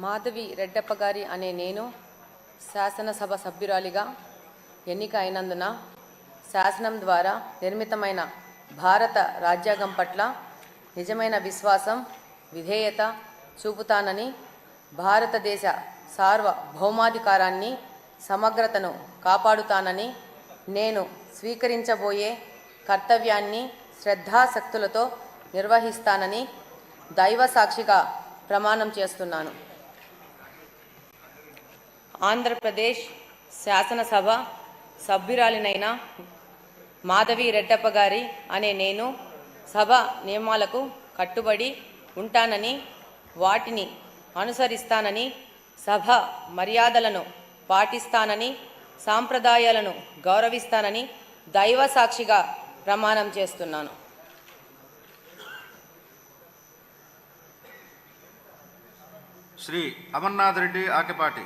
మాధవి రెడ్డప్ప గారి అనే నేను శాసనసభ సభ్యురాలిగా ఎన్నిక అయినందున శాసనం ద్వారా నిర్మితమైన భారత రాజ్యాంగం పట్ల నిజమైన విశ్వాసం, విధేయత చూపుతానని, భారతదేశ సార్వభౌమాధికారాన్ని, సమగ్రతను కాపాడుతానని, నేను స్వీకరించబోయే కర్తవ్యాన్ని శ్రద్ధాశక్తులతో నిర్వహిస్తానని దైవ సాక్షిగా ప్రమాణం చేస్తున్నాను. ఆంధ్రప్రదేశ్ శాసనసభ సభ్యురాలినైన మాధవి రెడ్డప్ప గారి అనే నేను సభ నియమాలకు కట్టుబడి ఉంటానని, వాటిని అనుసరిస్తానని, సభ మర్యాదలను పాటిస్తానని, సాంప్రదాయాలను గౌరవిస్తానని దైవ సాక్షిగా ప్రమాణం చేస్తున్నాను. శ్రీ అమర్నాథ్ రెడ్డి ఆకెపాటి.